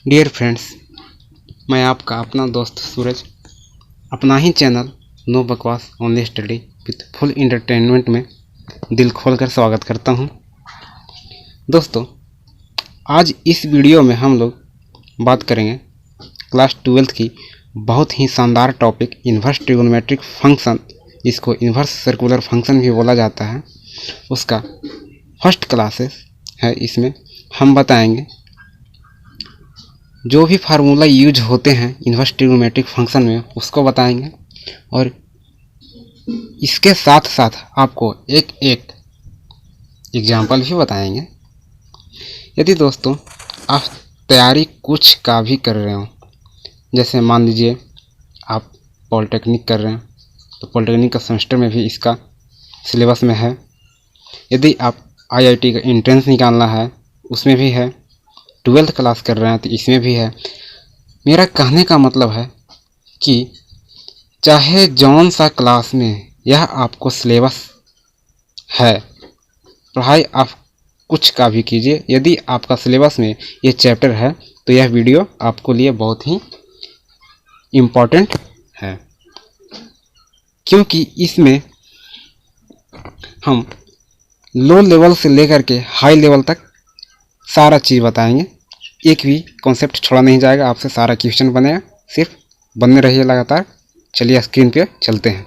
Dear friends, मैं आपका अपना दोस्त सूरज अपना ही चैनल नो बकवास only study with full entertainment में दिल खोलकर स्वागत करता हूं। दोस्तों, आज इस वीडियो में हम लोग बात करेंगे क्लास 12th की बहुत ही शानदार टॉपिक इन्वर्स ट्रिगोनोमेट्रिक फंक्शन, जिसको इन्वर्स सर्कुलर फंक्शन भी बोला जाता है, उसका फर्स्ट क्लासेस है। इसमें हम बताएंगे जो भी फार्मूला यूज होते हैं इन्वर्स ट्रिगोनोमेट्रिक फंक्शन में उसको बताएंगे, और इसके साथ साथ आपको एक एक एग्जाम्पल भी बताएंगे। यदि दोस्तों आप तैयारी कुछ का भी कर रहे हो, जैसे मान लीजिए आप पॉलिटेक्निक कर रहे हैं तो पॉलिटेक्निक का सेमेस्टर में भी इसका सिलेबस में है। यदि आप आईआईटी का एंट्रेंस निकालना है उसमें भी है। 12th क्लास कर रहे हैं तो इसमें भी है। मेरा कहने का मतलब है कि चाहे जौन सा क्लास में यह आपको सिलेबस है, पढ़ाई आप कुछ का भी कीजिए, यदि आपका सिलेबस में ये चैप्टर है तो यह वीडियो आपको लिए बहुत ही इम्पोर्टेंट है, क्योंकि इसमें हम लो लेवल से लेकर के हाई लेवल तक सारा चीज़ बताएंगे। एक भी कॉन्सेप्ट छोड़ा नहीं जाएगा, आपसे सारा क्वेश्चन बनेगा, सिर्फ बनने रहिए लगातार। चलिए स्क्रीन पे चलते हैं।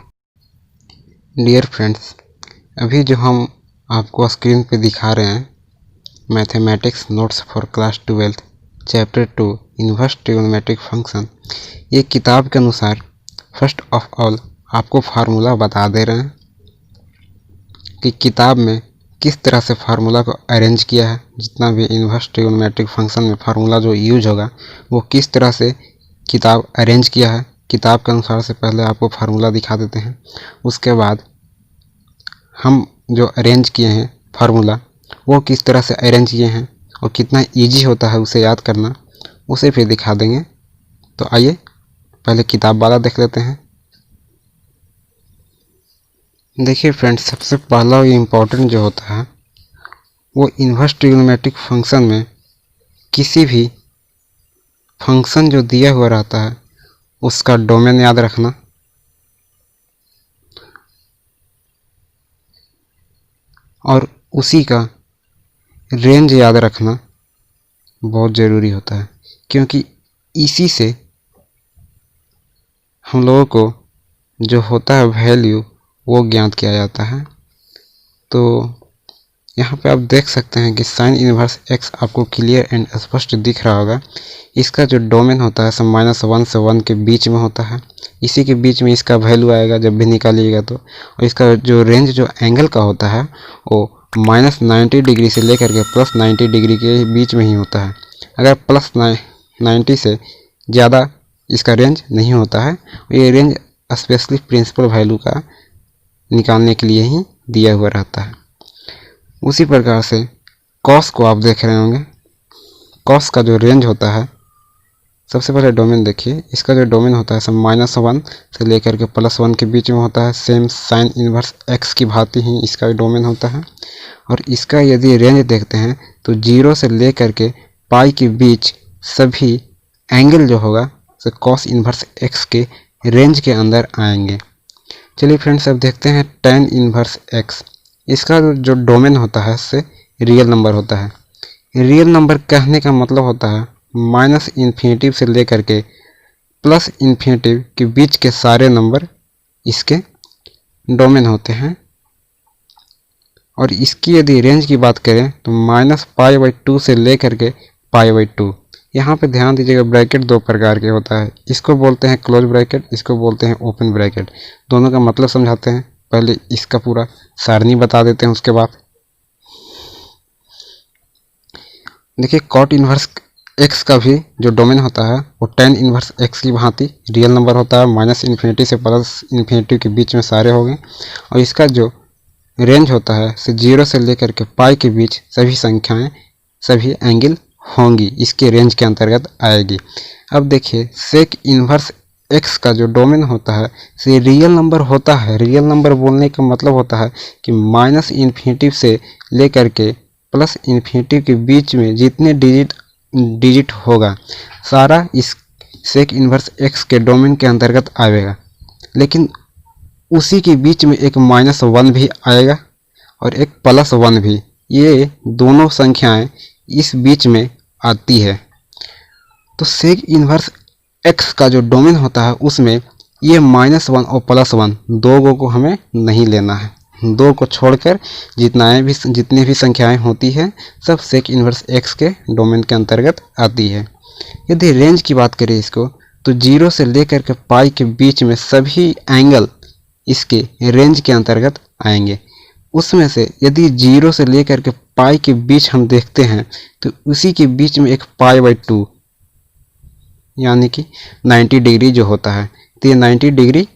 डियर फ्रेंड्स, अभी जो हम आपको स्क्रीन पे दिखा रहे हैं mathematics notes for class 12th chapter 2 inverse trigonometric function, ये किताब के अनुसार फर्स्ट ऑफ ऑल आपको फार्मूला बता दे रहे हैं कि किताब में किस तरह से फार्मूला को अरेंज किया है। जितना भी इन्वर्स ट्रिगोनोमेट्रिक फंक्शन में फार्मूला जो यूज होगा वो किस तरह से किताब अरेंज किया है। किताब के अनुसार से पहले आपको फार्मूला दिखा देते हैं, उसके बाद हम जो अरेंज किए हैं फार्मूला वो किस तरह से अरेंज किए हैं और कितना इजी होता है उसे याद करना, उसे फिर दिखा देंगे। तो आइए पहले किताब वाला देख लेते हैं। देखिए फ्रेंड्स, सबसे पहला इम्पोर्टेंट जो होता है वो इन्वर्स ट्रिगोनोमेट्रिक फंक्शन में किसी भी फंक्शन जो दिया हुआ रहता है उसका डोमेन याद रखना, और उसी का रेंज याद रखना बहुत ज़रूरी होता है, क्योंकि इसी से हम लोगों को जो होता है वैल्यू वो ज्ञात किया जाता है। तो यहाँ पे आप देख सकते हैं कि साइन इन्वर्स एक्स आपको क्लियर एंड स्पष्ट दिख रहा होगा। इसका जो डोमेन होता है सब -1 से 1 के बीच में होता है, इसी के बीच में इसका वैल्यू आएगा जब भी निकालिएगा तो। और इसका जो रेंज जो एंगल का होता है वो -90 डिग्री से लेकर के +90 डिग्री के बीच में ही होता है। अगर +90 से ज़्यादा इसका रेंज नहीं होता है। ये रेंज स्पेशली प्रिंसिपल वैल्यू का निकालने के लिए ही दिया हुआ रहता है। उसी प्रकार से कॉस को आप देख रहे होंगे। कॉस का जो रेंज होता है, सबसे पहले डोमेन देखिए, इसका जो डोमेन होता है सब -1 से लेकर के +1 के बीच में होता है। सेम साइन इन्वर्स एक्स की भांति ही इसका डोमेन होता है। और इसका यदि रेंज देखते हैं तो 0 से लेकर के पाई के बीच सभी एंगल जो होगा तो कॉस इन्वर्स एक्स के रेंज के अंदर आएंगे। चलिए फ्रेंड्स, अब देखते हैं tan इन्वर्स एक्स। इसका जो डोमेन होता है से रियल नंबर होता है। रियल नंबर कहने का मतलब होता है -∞ से लेकर के +∞ के बीच के सारे नंबर इसके डोमेन होते हैं। और इसकी यदि रेंज की बात करें तो -π/2 से लेकर के π/2। यहाँ पे ध्यान दीजिएगा, ब्रैकेट दो प्रकार के होता है, इसको बोलते हैं क्लोज ब्रैकेट, इसको बोलते हैं ओपन ब्रैकेट। दोनों का मतलब समझाते हैं। पहले इसका पूरा सारणी बता देते हैं, उसके बाद देखिए कॉट इन्वर्स एक्स का भी जो डोमेन होता है वो tan इन्वर्स एक्स की भांति रियल नंबर होता है। -∞ से +∞ के बीच में सारे हो गए। और इसका जो रेंज होता है 0 से लेकर के पाई के बीच सभी संख्याएं, सभी एंगल होंगी, इसके रेंज के अंतर्गत आएगी। अब देखिए सेक इन्वर्स एक्स का जो डोमेन होता है से रियल नंबर होता है। रियल नंबर बोलने का मतलब होता है कि -∞ से लेकर के +∞ के बीच में जितने डिजिट डिजिट होगा सारा इस सेक इन्वर्स एक्स के डोमेन के अंतर्गत आएगा, लेकिन उसी के बीच में एक -1 भी आएगा और एक +1 भी। ये दोनों संख्याएं इस बीच में आती है। तो सेक इन्वर्स एक्स का जो डोमेन होता है उसमें ये -1 और +1 दो को हमें नहीं लेना है। दो को छोड़कर जितनी भी संख्याएं होती है सब सेक इन्वर्स एक्स के डोमेन के अंतर्गत आती है। यदि रेंज की बात करें इसको, तो 0 से लेकर के पाई के बीच में सभी एंगल इसके रेंज के अंतर्गत आएंगे। उसमें से यदि 0 से लेकर के पाई के बीच हम देखते हैं तो उसी के बीच में एक π/2 यानी कि 90 डिग्री जो होता है, तो ये 90 डिग्री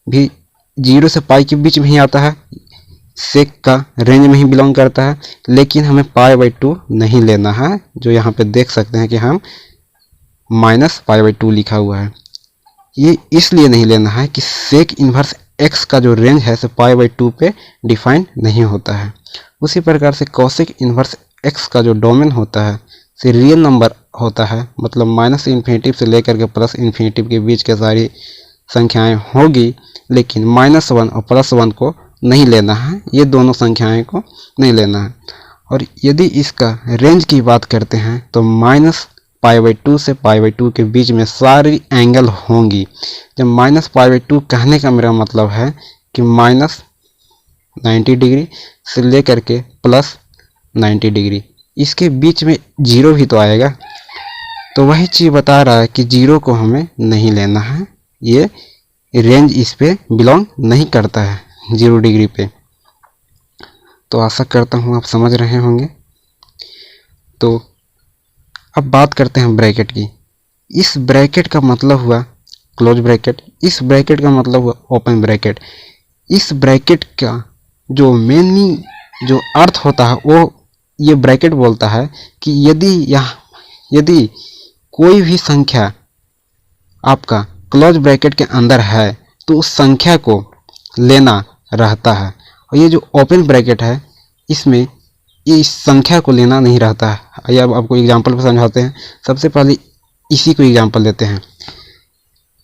भी 0 से पाई के बीच में ही आता है, सेक का रेंज में ही बिलोंग करता है, लेकिन हमें π/2 नहीं लेना है। जो यहाँ पे देख सकते हैं कि हम -π/2 लिखा हुआ है, ये इसलिए नहीं लेना है कि सेक इन्वर्स एक्स का जो रेंज है से π/2 पे डिफाइन नहीं होता है। उसी प्रकार से कोसेक इन्वर्स एक्स का जो डोमेन होता है से रियल नंबर होता है, मतलब -∞ से लेकर के +∞ के बीच के सारी संख्याएं होगी, लेकिन -1 और +1 को नहीं लेना है, ये दोनों संख्याएं को नहीं लेना है। और यदि इसका रेंज की बात करते हैं तो -π/2 से π/2 के बीच में सारी एंगल होंगी। जब -π/2 कहने का मेरा मतलब है कि -90 डिग्री से लेकर के +90 डिग्री, इसके बीच में 0 भी तो आएगा। तो वही चीज़ बता रहा है कि 0 को हमें नहीं लेना है, ये रेंज इस पे बिलोंग नहीं करता है 0 डिग्री पे। तो आशा करता हूँ आप समझ रहे होंगे। तो अब बात करते हैं ब्रैकेट की। इस ब्रैकेट का मतलब हुआ क्लोज ब्रैकेट, इस ब्रैकेट का मतलब हुआ ओपन ब्रैकेट। इस ब्रैकेट का जो मेन जो अर्थ होता है वो ये ब्रैकेट बोलता है कि यदि कोई भी संख्या आपका क्लोज ब्रैकेट के अंदर है तो उस संख्या को लेना रहता है। और ये जो ओपन ब्रैकेट है इसमें ये इस संख्या को लेना नहीं रहता है। आइए अब आपको एग्जांपल पर समझाते हैं। सबसे पहले इसी को एग्जांपल लेते हैं।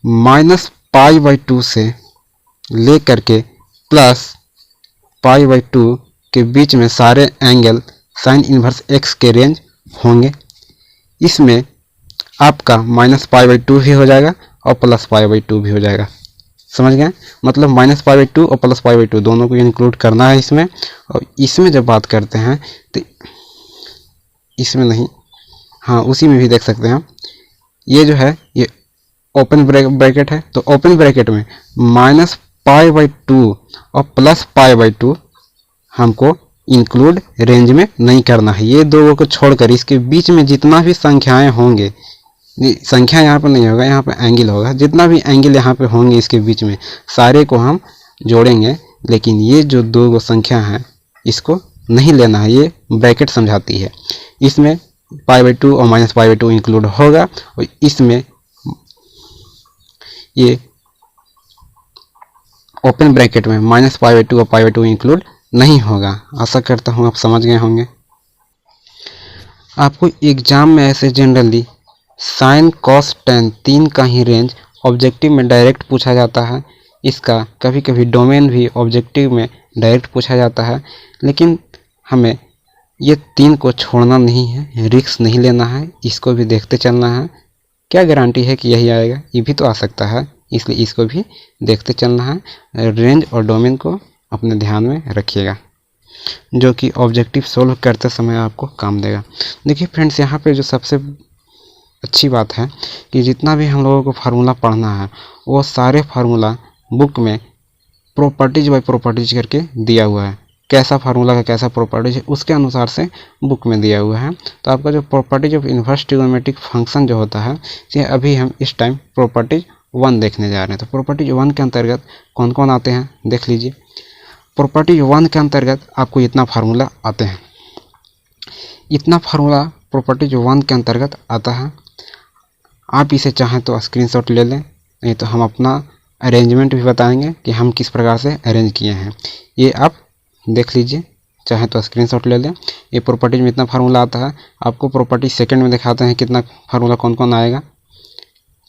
-π/2 से लेकर के +π/2 के बीच में सारे एंगल साइन इन्वर्स एक्स के रेंज होंगे। इसमें आपका -π/2 भी हो जाएगा और +π/2 भी हो जाएगा। समझ गए? मतलब -π/2 और +π/2 दोनों को इंक्लूड करना है इसमें। और इसमें जब बात करते हैं तो इसमें नहीं, हाँ उसी में भी देख सकते हैं। ये जो है ये ओपन ब्रैकेट है, तो ओपन ब्रैकेट में -π/2 और +π/2 हमको इंक्लूड रेंज में नहीं करना है। ये दो को छोड़कर इसके बीच में जितना भी संख्याएं होंगे, संख्या यहाँ पर नहीं होगा, यहाँ पर एंगल होगा, जितना भी एंगल यहाँ पे होंगे इसके बीच में सारे को हम जोड़ेंगे। लेकिन ये जो दो संख्या हैं इसको नहीं लेना है, ये ब्रैकेट समझाती है। इसमें π/2 और -π/2 इंक्लूड होगा और इसमें ये ओपन ब्रैकेट में -π/2 और π/2 इंक्लूड नहीं होगा। आशा करता हूँ आप समझ गए होंगे। आपको एग्जाम में ऐसे जनरली साइन कॉस टेन तीन का ही रेंज ऑब्जेक्टिव में डायरेक्ट पूछा जाता है। इसका कभी कभी डोमेन भी ऑब्जेक्टिव में डायरेक्ट पूछा जाता है, लेकिन हमें ये तीन को छोड़ना नहीं है, रिस्क नहीं लेना है, इसको भी देखते चलना है। क्या गारंटी है कि यही आएगा, ये भी तो आ सकता है, इसलिए इसको भी देखते चलना है। रेंज और डोमेन को अपने ध्यान में रखिएगा, जो कि ऑब्जेक्टिव सोल्व करते समय आपको काम देगा। देखिए फ्रेंड्स, यहाँ पे जो सबसे अच्छी बात है कि जितना भी हम लोगों को फार्मूला पढ़ना है वो सारे फार्मूला बुक में प्रॉपर्टीज बाय प्रॉपर्टीज करके दिया हुआ है। कैसा फार्मूला का कैसा प्रॉपर्टीज है उसके अनुसार से बुक में दिया हुआ है। तो आपका जो properties of inverse trigonometric function जो होता है, ये अभी हम इस टाइम प्रॉपर्टीज 1 देखने जा रहे हैं। तो प्रॉपर्टीज 1 के अंतर्गत कौन कौन आते हैं देख लीजिए। प्रॉपर्टीज 1 के अंतर्गत आपको इतना फार्मूला आते हैं, इतना फार्मूला प्रॉपर्टीज 1 के अंतर्गत आता है। आप इसे चाहें तो स्क्रीनशॉट ले लें, नहीं तो हम अपना अरेंजमेंट भी बताएंगे कि हम किस प्रकार से अरेंज किए हैं। ये आप देख लीजिए, चाहे तो स्क्रीनशॉट ले लें। ये प्रॉपर्टीज में इतना फार्मूला आता है। आपको प्रॉपर्टी सेकंड में दिखाते हैं कितना फार्मूला कौन कौन आएगा।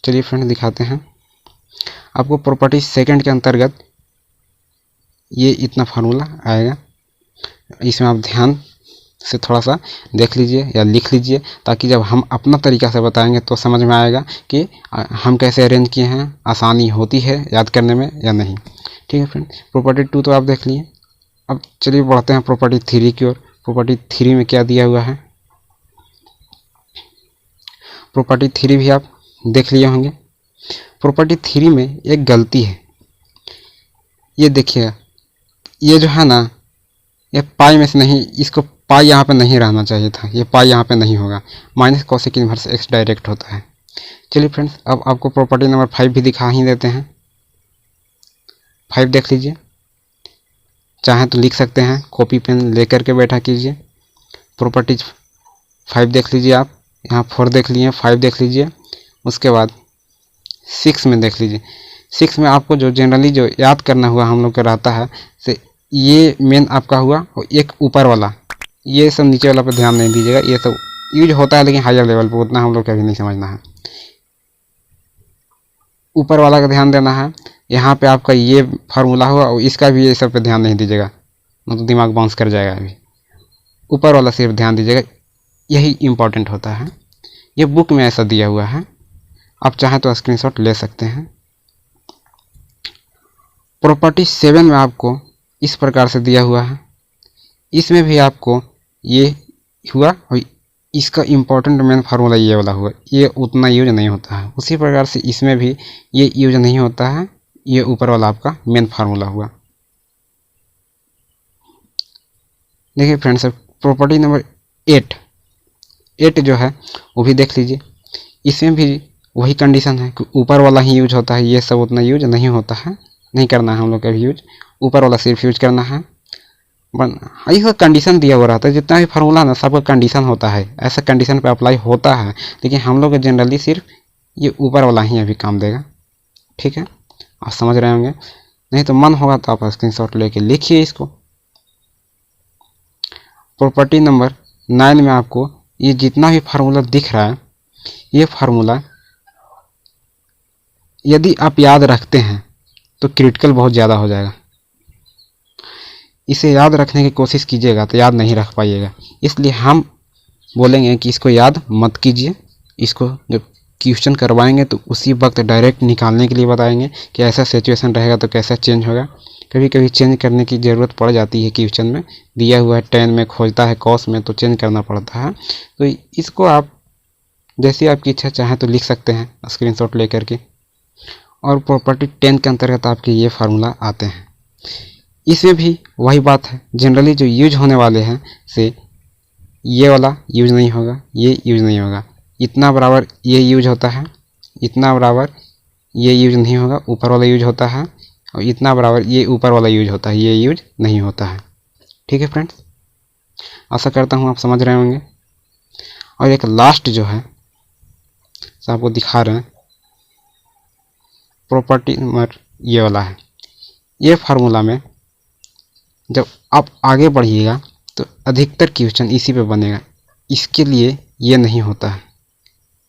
चलिए फ्रेंड दिखाते हैं आपको। प्रॉपर्टी सेकंड के अंतर्गत ये इतना फार्मूला आएगा। इसमें आप ध्यान से थोड़ा सा देख लीजिए या लिख लीजिए, ताकि जब हम अपना तरीका से बताएंगे तो समझ में आएगा कि हम कैसे अरेंज किए हैं, आसानी होती है याद करने में या नहीं। ठीक है फ्रेंड, प्रॉपर्टी 2 तो आप देख लिए। अब चलिए बढ़ते हैं प्रॉपर्टी 3 की ओर। प्रॉपर्टी 3 में क्या दिया हुआ है, प्रॉपर्टी 3 भी आप देख लिए होंगे। प्रॉपर्टी 3 में एक गलती है, ये देखिएगा, ये जो है ना, ये पाई में से नहीं, इसको पाई यहाँ पे नहीं रहना चाहिए था, ये पाई यहाँ पे नहीं होगा, minus cosec inverse x direct होता है। चलिए फ्रेंड्स, अब आपको प्रॉपर्टी नंबर 5 भी दिखा ही देते हैं। 5 देख लीजिए, चाहे तो लिख सकते हैं, कॉपी पेन लेकर के बैठा कीजिए। प्रॉपर्टी 5 देख लीजिए आप, यहाँ 4 देख लिए, 5 देख लीजिए, उसके बाद 6 में देख लीजिए। 6 में आपको जो जनरली जो याद करना हुआ हम लोग का रहता है, से ये मेन आपका हुआ, और एक ऊपर वाला, ये सब नीचे वाला पे ध्यान नहीं दीजिएगा, ये सब यूज होता है लेकिन हायर लेवल पे, उतना हम लोग का भी नहीं समझना है। ऊपर वाला का ध्यान देना है। यहाँ पे आपका ये फार्मूला हुआ और इसका भी ये सब पे ध्यान नहीं दीजिएगा, मतलब दिमाग बाउंस कर जाएगा अभी। ऊपर वाला सिर्फ ध्यान दीजिएगा, यही इम्पोर्टेंट होता है। ये बुक में ऐसा दिया हुआ है, आप चाहें तो स्क्रीनशॉट ले सकते हैं। प्रॉपर्टी 7 में आपको इस प्रकार से दिया हुआ है। इसमें भी आपको ये हुआ और इसका इम्पोर्टेंट मेन फार्मूला ये वाला हुआ, ये उतना यूज नहीं होता है। उसी प्रकार से इसमें भी ये यूज नहीं होता है, ये ऊपर वाला आपका मेन फार्मूला हुआ। देखिए फ्रेंड्स, प्रॉपर्टी नंबर 8 जो है वो भी देख लीजिए। इसमें भी वही कंडीशन है कि ऊपर वाला ही यूज होता है, ये सब उतना यूज नहीं होता है, नहीं करना है हम लोग का भी यूज, ऊपर वाला सिर्फ यूज करना है। इसका कंडीशन दिया हुआ रहता है, जितना भी फार्मूला ना सबका कंडीशन होता है, ऐसा कंडीशन पे अप्लाई होता है, लेकिन हम लोग जनरली सिर्फ ये ऊपर वाला ही अभी काम देगा। ठीक है, आप समझ रहे होंगे, नहीं तो मन होगा तो आप स्क्रीनशॉट लेके लिखिए इसको। प्रॉपर्टी नंबर 9 में आपको ये जितना भी फार्मूला दिख रहा है, ये फार्मूला यदि आप याद रखते हैं तो क्रिटिकल बहुत ज़्यादा हो जाएगा। इसे याद रखने की कोशिश कीजिएगा तो याद नहीं रख पाइएगा, इसलिए हम बोलेंगे कि इसको याद मत कीजिए। इसको जब क्वेश्चन करवाएंगे तो उसी वक्त डायरेक्ट निकालने के लिए बताएंगे कि ऐसा सिचुएशन रहेगा तो कैसा चेंज होगा। कभी कभी चेंज करने की ज़रूरत पड़ जाती है, क्वेश्चन में दिया हुआ है 10 में खोजता है कॉस में, तो चेंज करना पड़ता है। तो इसको आप जैसी आपकी इच्छा चाहे तो लिख सकते हैं स्क्रीनशॉट लेकर के। और प्रॉपर्टी 10 के अंतर्गत आपके ये फार्मूला आते हैं। इसमें भी वही बात है, जनरली जो यूज होने वाले हैं से ये वाला यूज नहीं होगा, ये यूज नहीं होगा, इतना बराबर ये यूज होता है, इतना बराबर ये यूज नहीं होगा, ऊपर वाला यूज होता है, और इतना बराबर ये ऊपर वाला यूज होता है, ये यूज नहीं होता है। ठीक है फ्रेंड्स, आशा करता हूँ आप समझ रहे होंगे। और एक लास्ट जो है आपको दिखा रहे हैं, प्रॉपर्टी नंबर ये वाला है। ये फार्मूला में जब आप आगे बढ़िएगा तो अधिकतर क्वेश्चन इसी पे बनेगा, इसके लिए ये नहीं होता है।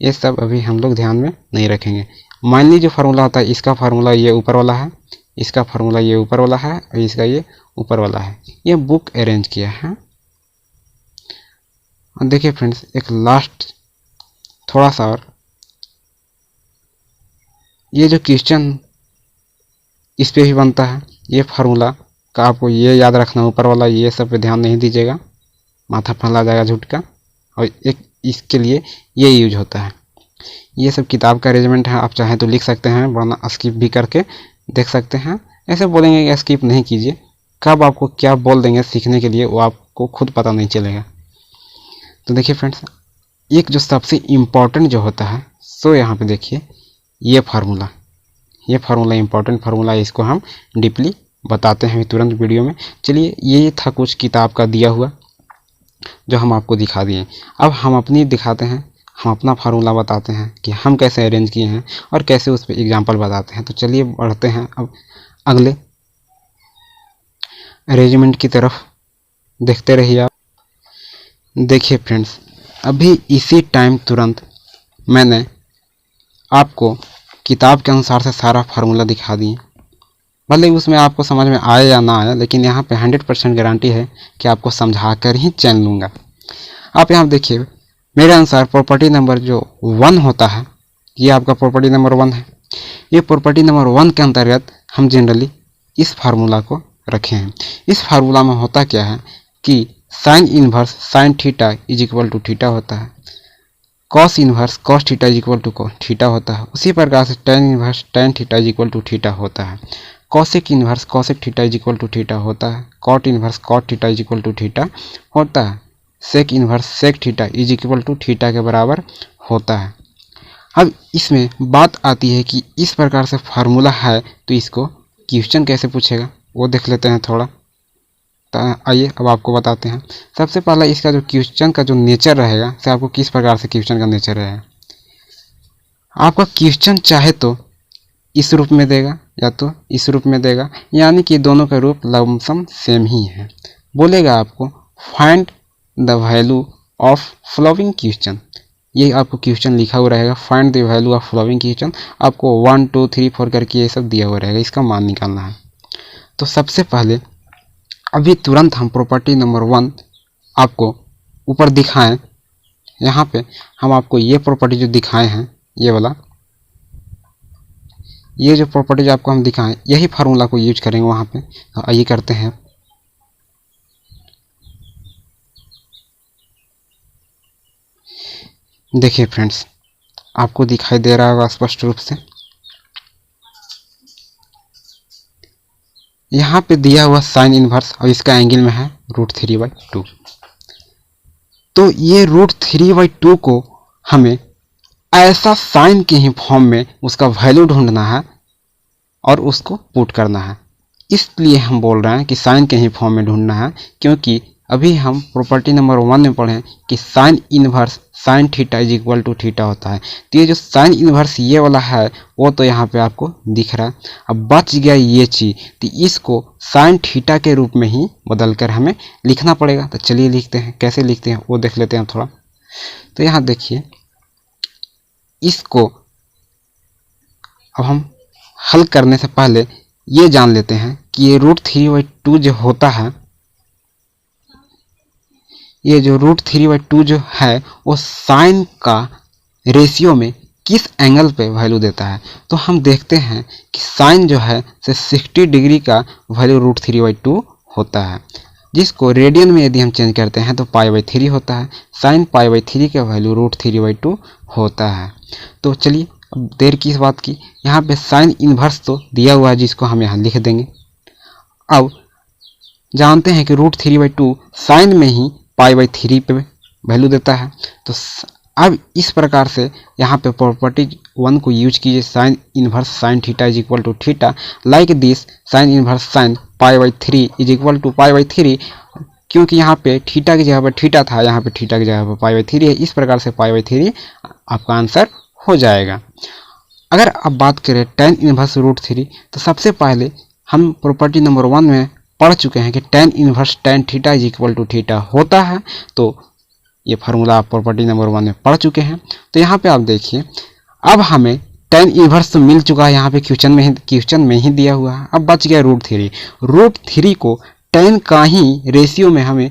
ये सब अभी हम लोग ध्यान में नहीं रखेंगे। मान लीजिए जो फार्मूला होता है, इसका फार्मूला ये ऊपर वाला है, इसका फार्मूला ये ऊपर वाला है, और इसका ये ऊपर वाला है। ये बुक अरेंज किया है। और देखिए फ्रेंड्स, एक लास्ट थोड़ा सा और, ये जो क्वेश्चन इस पे भी बनता है, ये फार्मूला का आपको ये याद रखना, ऊपर वाला ये सब पे ध्यान नहीं दीजिएगा, माथा फैला जाएगा झूठ का। और एक इसके लिए ये यूज होता है। ये सब किताब का अरेंजमेंट है, आप चाहें तो लिख सकते हैं, वरना स्किप भी करके देख सकते हैं। ऐसे बोलेंगे कि स्किप नहीं कीजिए, कब आपको क्या बोल देंगे सीखने के लिए वो आपको खुद पता नहीं चलेगा। तो देखिए फ्रेंड्स, एक जो सबसे इम्पॉर्टेंट जो होता है, सो यहाँ पे देखिए ये फार्मूला इम्पॉर्टेंट फार्मूला है, इसको हम डीपली बताते हैं तुरंत वीडियो में। चलिए, ये था कुछ किताब का दिया हुआ जो हम आपको दिखा दिए। अब हम अपनी दिखाते हैं, हम अपना फार्मूला बताते हैं कि हम कैसे अरेंज किए हैं और कैसे उस पर एग्जाम्पल बताते हैं। तो चलिए बढ़ते हैं अब अगले अरेंजमेंट की तरफ। देखते रहिए आप। देखिए फ्रेंड्स, अभी इसी टाइम तुरंत मैंने आपको किताब के अनुसार से सारा फार्मूला दिखा दिए। भले ही उसमें आपको समझ में आए या ना आए, लेकिन यहाँ पे 100% गारंटी है कि आपको समझा कर ही चैन लूँगा। आप यहाँ देखिए, मेरे अनुसार प्रॉपर्टी नंबर जो 1 होता है, ये आपका प्रॉपर्टी नंबर 1 है। ये प्रॉपर्टी नंबर 1 के अंतर्गत हम जनरली इस फार्मूला को रखे हैं। इस फार्मूला में होता क्या है कि sine inverse sine theta is equal to theta होता है, cos inverse cos theta is equal to theta होता है। उसी प्रकार से tan inverse tan theta is equal to theta होता है, cosec inverse cosec theta is equal to theta होता है, cot inverse cot theta is equal to theta होता है, sec inverse sec theta is equal to theta के बराबर होता है। अब इसमें बात आती है कि इस प्रकार से फार्मूला है तो इसको क्वेश्चन कैसे पूछेगा वो देख लेते हैं थोड़ा। आइए अब आपको बताते हैं। सबसे पहला इसका जो क्वेश्चन का जो नेचर रहेगा, से आपको किस प्रकार से क्वेश्चन का नेचर रहेगा। आपका क्वेश्चन चाहे तो इस रूप में देगा या तो इस रूप में देगा, यानी कि दोनों का रूप लमसम सेम ही है। बोलेगा आपको find the value of following question, ये आपको क्वेश्चन लिखा हुआ रहेगा, find the value of following question. आपको 1 2 3 4 करके ये सब दिया हुआ रहेगा, इसका मान निकालना है। तो सबसे पहले अभी तुरंत हम प्रॉपर्टी नंबर 1 आपको ऊपर दिखाएं। यहाँ पे हम आपको ये प्रॉपर्टी जो दिखाए हैं, ये वाला, ये जो प्रॉपर्टी आपको हम दिखाएं, यही फार्मूला को यूज करेंगे वहाँ पे। तो आइए करते हैं। देखिए फ्रेंड्स, आपको दिखाई दे रहा होगा स्पष्ट रूप से, यहाँ पे दिया हुआ साइन इन्वर्स और इसका एंगल में है √3/2। तो ये √3/2 को हमें ऐसा साइन के ही फॉर्म में उसका वैल्यू ढूंढना है और उसको पुट करना है। इसलिए हम बोल रहे हैं कि साइन के ही फॉर्म में ढूंढना है, क्योंकि अभी हम प्रॉपर्टी नंबर 1 में पढ़े कि sine inverse sine theta is equal to theta होता है। तो ये जो साइन इन्वर्स ये वाला है वो तो यहाँ पे आपको दिख रहा है। अब बच गया ये चीज़, तो इसको साइन थीटा के रूप में ही बदल कर हमें लिखना पड़ेगा। तो चलिए लिखते हैं, कैसे लिखते हैं वो देख लेते हैं थोड़ा। तो यहाँ देखिए, इसको अब हम हल करने से पहले ये जान लेते हैं कि ये √3/2 जो होता है, ये जो √3/2 जो है वो साइन का रेशियो में किस एंगल पे वैल्यू देता है। तो हम देखते हैं कि साइन जो है से 60 डिग्री का वैल्यू √3/2 होता है, जिसको रेडियन में यदि हम चेंज करते हैं तो π/3 होता है। साइन π/3 का वैल्यू √3/2 होता है। तो चलिए, अब देर किस बात की, यहाँ पे साइन इन्वर्स तो दिया हुआ है जिसको हम यहाँ लिख देंगे। अब जानते हैं कि √3/2 साइन में ही π/3 पे वैल्यू देता है। तो अब इस प्रकार से यहाँ पे प्रॉपर्टी 1 को यूज कीजिए, sine inverse sine theta is equal to theta, like this sine inverse sine π/3 is equal to π/3, क्योंकि यहाँ पे थीटा की जगह पर थीटा था, यहाँ पे थीटा की जगह पर π/3 है। इस प्रकार से π/3 आपका आंसर हो जाएगा। अगर अब बात करें टेन इन्वर्स √3, तो सबसे पहले हम प्रॉपर्टी नंबर 1 में पढ़ चुके हैं कि tan inverse tan theta is equal to theta होता है। तो ये फार्मूला आप प्रॉपर्टी नंबर 1 में पढ़ चुके हैं। तो यहाँ पे आप देखिए, अब हमें टेन इन्वर्स तो मिल चुका है, यहाँ पे क्वेश्चन में ही दिया हुआ है। अब बच गया √3। √3 को टेन का ही रेशियो में हमें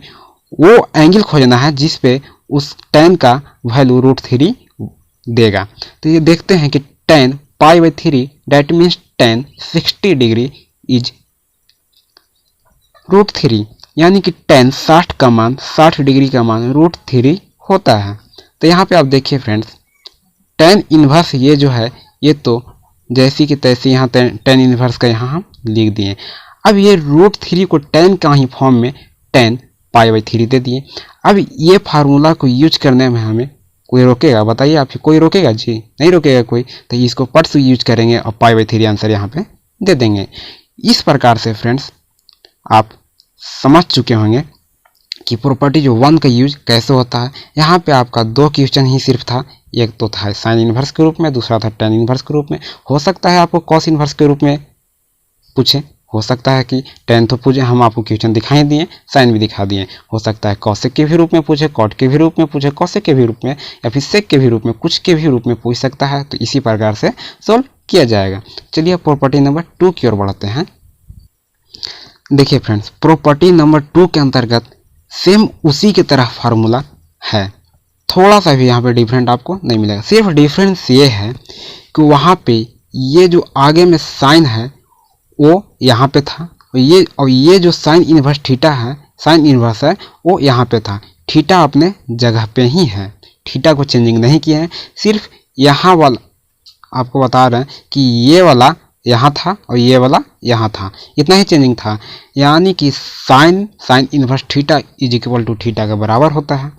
वो एंगल खोजना है जिस पे उस टेन का वैल्यू √3 देगा। तो ये देखते हैं कि tan π/3 that means tan 60 degree is √3, यानी कि टेन 60 का मान 60 डिग्री का मान √3 होता है। तो यहाँ पे आप देखिए फ्रेंड्स, टेन इन्वर्स ये जो है ये तो जैसी कि तैसी यहाँ टेन इन्वर्स का यहाँ हम लिख दिए। अब ये √3 को टेन का ही फॉर्म में टेन π/3 दे दिए। अब ये फार्मूला को यूज करने में हमें कोई रोकेगा? बताइए आप, कोई रोकेगा जी? नहीं रोकेगा कोई। तो इसको पट से यूज करेंगे और π/3 आंसर यहाँ पे दे देंगे। इस प्रकार से फ्रेंड्स आप समझ चुके होंगे कि प्रॉपर्टी जो 1 का यूज कैसे होता है। यहाँ पे आपका 2 क्वेश्चन ही सिर्फ था, एक तो था साइन इन्वर्स के रूप में, दूसरा था टेन इन्वर्स के रूप में। हो सकता है आपको कॉस इन्वर्स के रूप में पूछे, हो सकता है कि tan तो पूछे, हम आपको क्वेश्चन दिखाई दिए, साइन भी दिखा दिए। हो सकता है कॉसेक के भी रूप में पूछे, कॉट के भी रूप में पूछे, कॉसेक के भी रूप में, या फिर सेक के भी रूप में, कुछ के भी रूप में पूछ सकता है। तो इसी प्रकार से सोल्व किया जाएगा। चलिए प्रॉपर्टी नंबर 2 की ओर बढ़ते हैं। देखिए फ्रेंड्स, प्रॉपर्टी नंबर 2 के अंतर्गत सेम उसी की तरह फार्मूला है, थोड़ा सा भी यहाँ पे डिफरेंट आपको नहीं मिलेगा। सिर्फ डिफरेंस ये है कि वहाँ पे ये जो आगे में साइन है वो यहाँ पे था, और ये जो साइन इनवर्स थीटा है, साइन इनवर्स है, वो यहाँ पे था। थीटा अपने जगह पे ही है, थीटा को चेंजिंग नहीं किया है। सिर्फ यहाँ वाला आपको बता रहे हैं कि ये वाला यहाँ था और ये वाला यहाँ था, इतना ही चेंजिंग था। यानी कि sine inverse theta is equal to theta के बराबर होता है।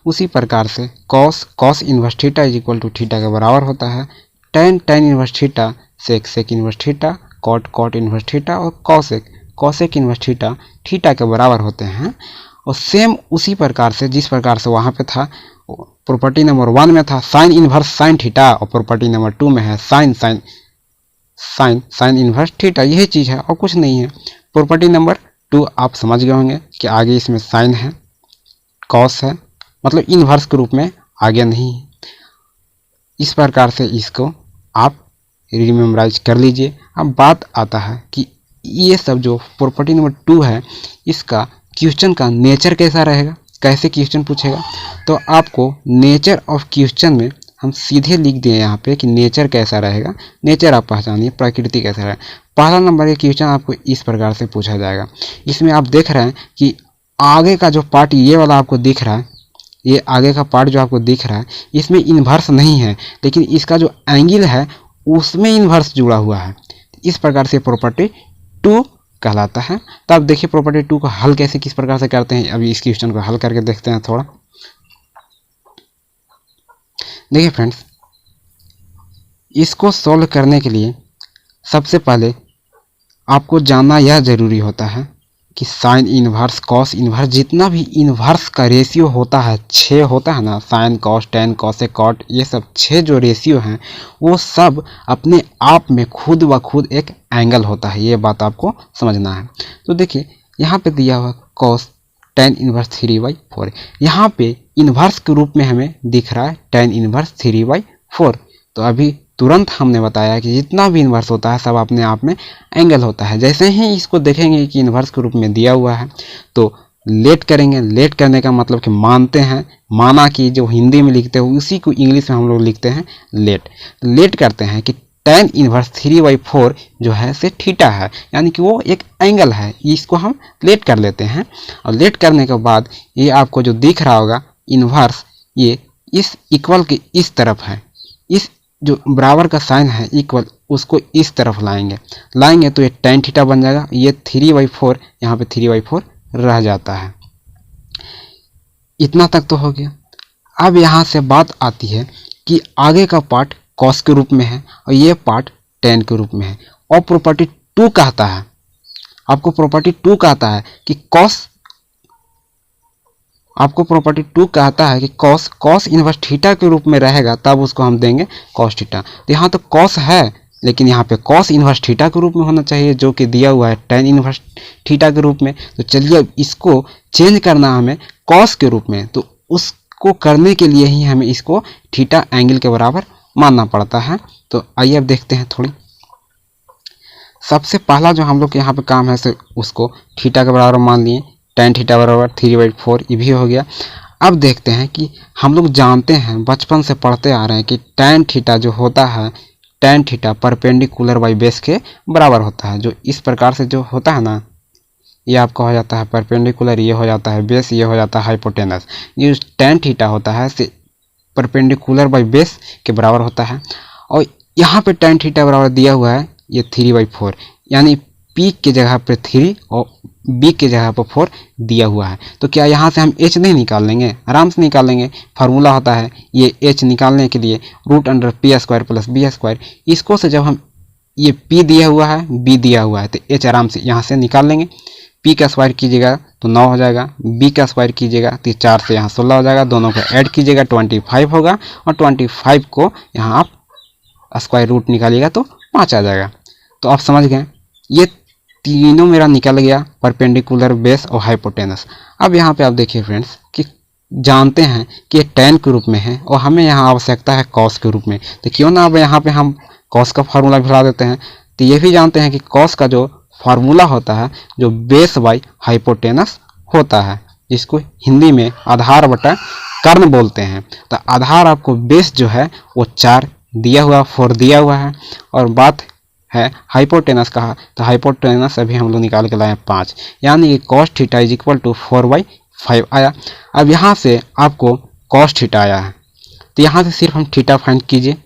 उसी प्रकार से cos inverse theta is equal to theta के बराबर होता है। Tan inverse theta, sec inverse theta, cot inverse theta और कॉसेक इनवर्स थीटा थीटा के बराबर होते हैं। और सेम उसी प्रकार से जिस प्रकार से वहाँ पे था, प्रॉपर्टी नंबर 1 में था साइन इनवर्स साइन थीटा, और प्रॉपर्टी नंबर 2 में है साइन इनवर्स थीटा। यही चीज़ है और कुछ नहीं है। प्रॉपर्टी नंबर 2 आप समझ गए होंगे कि आगे इसमें साइन है, कॉस है, मतलब इनवर्स के रूप में आगे नहीं है। इस प्रकार से इसको आप रिमेम्बराइज कर लीजिए। अब बात आता है कि ये सब जो प्रॉपर्टी नंबर 2 है, इसका क्वेश्चन का नेचर कैसा रहेगा, कैसे क्वेश्चन पूछेगा। तो आपको नेचर ऑफ क्वेश्चन में हम सीधे लिख दिए यहाँ पे कि नेचर कैसा रहेगा। नेचर आप पहचानिए, प्रकृति कैसा रहेगा। पहला नंबर का क्वेश्चन आपको इस प्रकार से पूछा जाएगा। इसमें आप देख रहे हैं कि आगे का जो पार्ट ये वाला आपको दिख रहा है, ये आगे का पार्ट जो आपको दिख रहा है, इसमें इन्वर्स नहीं है, लेकिन इसका जो एंगल है उसमें इन्वर्स जुड़ा हुआ है। इस प्रकार से प्रॉपर्टी 2 कहलाता है। तो अब देखिए प्रॉपर्टी 2 को हल कैसे किस प्रकार से करते हैं। अभी इस क्वेश्चन को हल करके देखते हैं थोड़ा। देखिए फ्रेंड्स, इसको सॉल्व करने के लिए सबसे पहले आपको जानना यह जरूरी होता है कि साइन इनवर्स, कॉस इनवर्स, जितना भी इनवर्स का रेशियो होता है, 6 होता है ना, sine, cos, tan, cosec, cot, ये सब 6 जो रेशियो हैं, वो सब अपने आप में खुद ब खुद एक एंगल होता है। ये बात आपको समझना है। तो देखिए यहाँ पे दिया हुआ कॉस टेन इनवर्स 3/4, यहाँ पे इनवर्स के रूप में हमें दिख रहा है टेन इनवर्स 3/4। तो अभी तुरंत हमने बताया कि जितना भी इन्वर्स होता है सब अपने आप में एंगल होता है। जैसे ही इसको देखेंगे कि इन्वर्स के रूप में दिया हुआ है तो लेट करेंगे। लेट करने का मतलब कि मानते हैं, माना कि जो हिंदी में लिखते हैं उसी को इंग्लिश में हम लोग लिखते हैं लेट। लेट करते हैं कि टेन इनवर्स 3/4 जो है से थीटा है, यानी कि वो एक एंगल है। इसको हम लेट कर लेते हैं। और लेट करने के बाद ये आपको जो दिख रहा होगा इन्वर्स, ये इस इक्वल के इस तरफ है। इस जो बराबर का साइन है इक्वल, उसको इस तरफ लाएंगे तो ये टेन थीटा बन जाएगा। ये 3/4 यहाँ पे 3/4 रह जाता है। इतना तक तो हो गया। अब यहाँ से बात आती है कि आगे का पार्ट कॉस के रूप में है और ये पार्ट टेन के रूप में है। और प्रॉपर्टी 2 कहता है, आपको प्रॉपर्टी 2 कहता है कि कॉस इनवर्स थीटा के रूप में रहेगा, तब उसको हम देंगे कॉस थीटा। तो यहाँ तो कॉस है, लेकिन यहाँ पे कॉस इनवर्स थीटा के रूप में होना चाहिए, जो कि दिया हुआ है टेन इनवर्स थीटा के रूप में। तो चलिए अब इसको चेंज करना हमें कॉस के रूप में, तो उसको करने के लिए ही हमें इसको थीटा एंगल के बराबर मानना पड़ता है। तो आइए अब देखते हैं थोड़ी। सबसे पहला जो हम लोग के यहाँ पे काम है से उसको थीटा के बराबर मान लिए, टेन थीटा बराबर 3/4, ये भी हो गया। अब देखते हैं कि हम लोग जानते हैं, बचपन से पढ़ते आ रहे हैं कि टेन थीटा जो होता है, tan theta perpendicular by base के बराबर होता है। जो इस प्रकार से जो होता है ना, ये आपका हो जाता है परपेंडिकुलर, ये हो जाता है बेस, ये हो जाता है हाइपोटेनस। ये टेन थीटा होता है से परपेंडिकुलर बाई बेस के बराबर होता है। और यहाँ पे टेन थीटा बराबर दिया हुआ है ये 3/4, यानी पी के जगह पे 3 और बी के जगह पर 4 दिया हुआ है। तो क्या यहाँ से हम एच नहीं निकाल लेंगे? आराम से निकाल लेंगे। फार्मूला होता है ये एच निकालने के लिए √p² + b²। इसको से जब हम ये p दिया हुआ है, b दिया हुआ है, तो एच आराम से यहाँ से निकाल लेंगे। p का स्क्वायर कीजिएगा तो 9 हो जाएगा, b का स्क्वायर कीजिएगा तो 4 से यहाँ 16 हो जाएगा, दोनों को ऐड कीजिएगा 25 होगा, और 25 को यहाँ आप स्क्वायर रूट निकालिएगा तो 5 आ जाएगा। तो आप समझ गए, ये तीनों मेरा निकल गया, परपेंडिकुलर, बेस और हाइपोटेनस। अब यहाँ पे आप देखिए फ्रेंड्स कि जानते हैं कि ये tan के रूप में है और हमें यहाँ आवश्यकता है cos के रूप में, तो क्यों ना अब यहाँ पे हम cos का फार्मूला भिड़ा देते हैं। तो ये भी जानते हैं कि cos का जो फार्मूला होता है जो बेस बाई हाइपोटेनस होता है, जिसको हिंदी में आधार बटा कर्ण बोलते हैं। तो आधार आपको बेस जो है वो 4 दिया हुआ, 4 दिया हुआ है, और बात है हाइपोटेनस का, तो हाइपोटेनस अभी हम लोग निकाल के लाए 5, यानी कि cos theta is equal to 4/5 आया। अब यहाँ से आपको cos थीटा आया है, तो यहाँ से सिर्फ हम थीटा फाइंड कीजिए,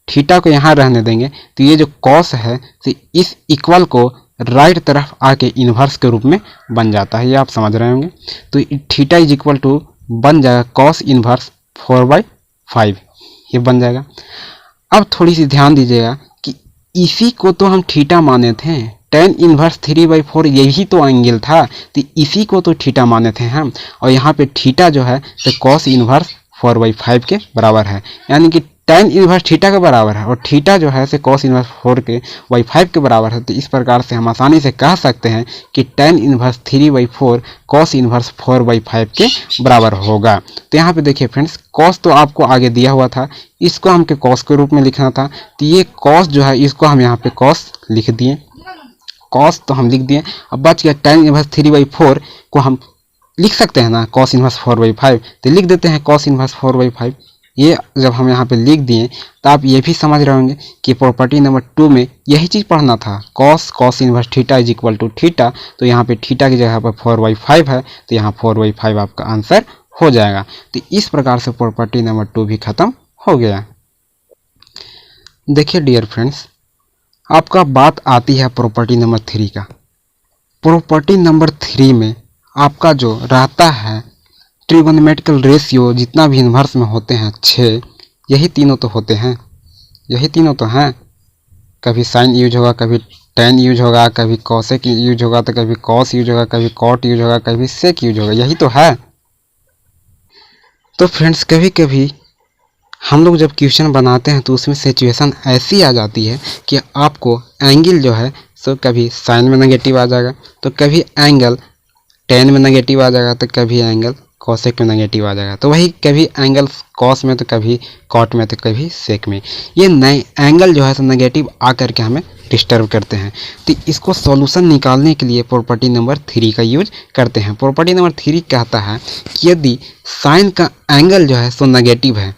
थीटा को यहाँ रहने देंगे, तो ये जो cos है तो इस इक्वल को राइट तरफ आके इन्वर्स के रूप में बन जाता है, ये आप समझ रहे होंगे। तो थीटा इज इक्वल टू बन जाएगा cos इन्वर्स 4/5, ये बन जाएगा। अब थोड़ी सी ध्यान दीजिएगा कि इसी को तो हम थीटा माने थे, tan इन्वर्स 3/4 यही तो एंगल था, तो इसी को तो थीटा माने थे हम, और यहाँ पे थीटा जो है तो cos इन्वर्स 4/5 के बराबर है, यानी कि tan इन्वर्स थीटा के बराबर है, और थीटा जो है से cos इन्वर्स 4/5 के बराबर है। तो इस प्रकार से हम आसानी से कह सकते हैं कि tan इन्वर्स 3/4 cos इन्वर्स 4/5 के बराबर होगा। तो यहाँ पे देखिए फ्रेंड्स, cos तो आपको आगे दिया हुआ था, इसको हमको cos के रूप में लिखना था, तो ये cos जो है इसको हम यहाँ पे cos लिख दिए, cos तो हम लिख दिए। अब बच गया tan इन्वर्स 3/4 को हम लिख सकते हैं ना cos इन्वर्स 4/5, तो लिख देते हैं cos इन्वर्स 4/5। ये जब हम यहाँ पे लिख दिए तो आप ये भी समझ रहे होंगे कि प्रॉपर्टी नंबर 2 में यही चीज़ पढ़ना था, cos inverse theta is equal to theta, तो यहाँ पे थीटा की जगह पर 4/5 है, तो यहाँ 4/5 आपका आंसर हो जाएगा। तो इस प्रकार से प्रॉपर्टी नंबर 2 भी खत्म हो गया। देखिए डियर फ्रेंड्स, आपका बात आती है प्रॉपर्टी नंबर 3 का। प्रॉपर्टी नंबर 3 में आपका जो रहता है ट्रिगोनोमेट्रिकल रेशियो जितना भी इन्वर्स में होते हैं 6, यही तीनों तो होते हैं, यही तीनों तो हैं। कभी साइन यूज होगा, कभी tan यूज होगा, कभी कॉसेक यूज होगा, तो कभी cos यूज होगा, कभी cot यूज होगा, कभी सेक यूज होगा, यही तो है। तो फ्रेंड्स कभी कभी हम लोग जब क्वेश्चन बनाते हैं तो उसमें सिचुएशन ऐसी आ जाती है कि आपको एंगल जो है सो कभी साइन में नेगेटिव आ जाएगा, तो कभी एंगल tan में नेगेटिव आ जाएगा, तो कभी एंगल कॉसेक में नेगेटिव आ जाएगा, तो वही कभी एंगल कॉस में, तो कभी कॉट में, तो कभी सेक में। ये नए एंगल जो है तो नेगेटिव आकर के हमें डिस्टर्ब करते हैं। तो इसको सॉल्यूशन निकालने के लिए प्रॉपर्टी नंबर 3 का यूज करते हैं। प्रॉपर्टी नंबर 3 कहता है कि यदि साइन का एंगल जो है सो नेगेटिव है,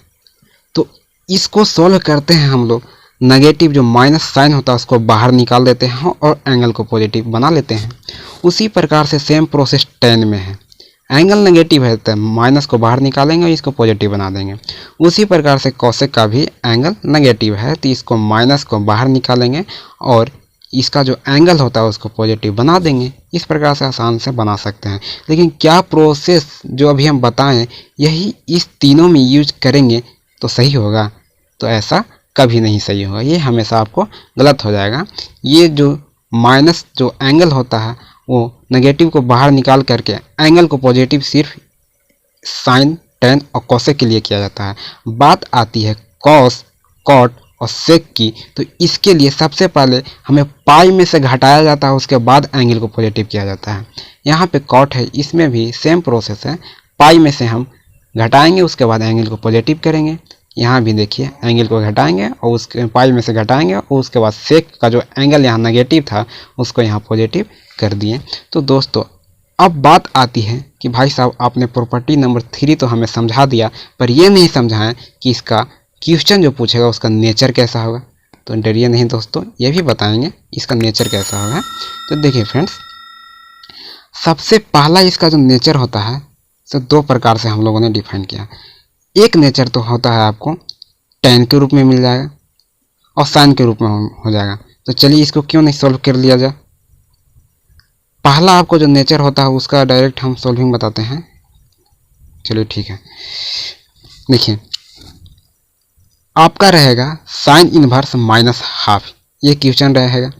तो इसको सॉल्व करते हैं हम लोग, नेगेटिव जो माइनस साइन होता है उसको बाहर निकाल देते हैं और एंगल को पॉजिटिव बना लेते हैं। उसी प्रकार से सेम प्रोसेस tan में है, एंगल नेगेटिव है तो माइनस को बाहर निकालेंगे और इसको पॉजिटिव बना देंगे। उसी प्रकार से कॉसेक का भी एंगल नेगेटिव है, तो इसको माइनस को बाहर निकालेंगे और इसका जो एंगल होता है उसको पॉजिटिव बना देंगे। इस प्रकार से आसान से बना सकते हैं। लेकिन क्या प्रोसेस जो अभी हम बताएं यही इस तीनों में यूज करेंगे तो सही होगा? तो ऐसा कभी नहीं सही होगा, ये हमेशा आपको गलत हो जाएगा। ये जो माइनस जो एंगल होता है वो नेगेटिव को बाहर निकाल करके एंगल को पॉजिटिव सिर्फ साइन, tan और कॉसेक के लिए किया जाता है। बात आती है कॉस, कॉट और सेक की, तो इसके लिए सबसे पहले हमें पाई में से घटाया जाता है, उसके बाद एंगल को पॉजिटिव किया जाता है। यहाँ पे कॉट है, इसमें भी सेम प्रोसेस है, पाई में से हम घटाएंगे उसके बाद एंगल को पॉजिटिव करेंगे। यहाँ भी देखिए एंगल को घटाएंगे और उसके पाई में से घटाएंगे और उसके बाद सेक का जो एंगल यहाँ नेगेटिव था उसको यहाँ पॉजिटिव कर दिए। तो दोस्तों अब बात आती है कि भाई साहब आपने प्रॉपर्टी नंबर 3 तो हमें समझा दिया, पर ये नहीं समझाएं कि इसका क्वेश्चन जो पूछेगा उसका नेचर कैसा होगा। तो डरिए नहीं दोस्तों, ये भी बताएंगे इसका नेचर कैसा होगा। तो देखिए फ्रेंड्स, सबसे पहला इसका जो नेचर होता है तो 2 प्रकार से हम लोगों ने डिफाइन किया। एक नेचर तो होता है आपको tan के रूप में मिल जाएगा और साइन के रूप में हो जाएगा। तो चलिए इसको क्यों नहीं सॉल्व कर लिया जाए। पहला आपको जो नेचर होता है उसका डायरेक्ट हम सॉल्विंग बताते हैं। चलिए ठीक है, देखिए आपका रहेगा साइन इनवर्स -12, ये क्वेश्चन रहेगा।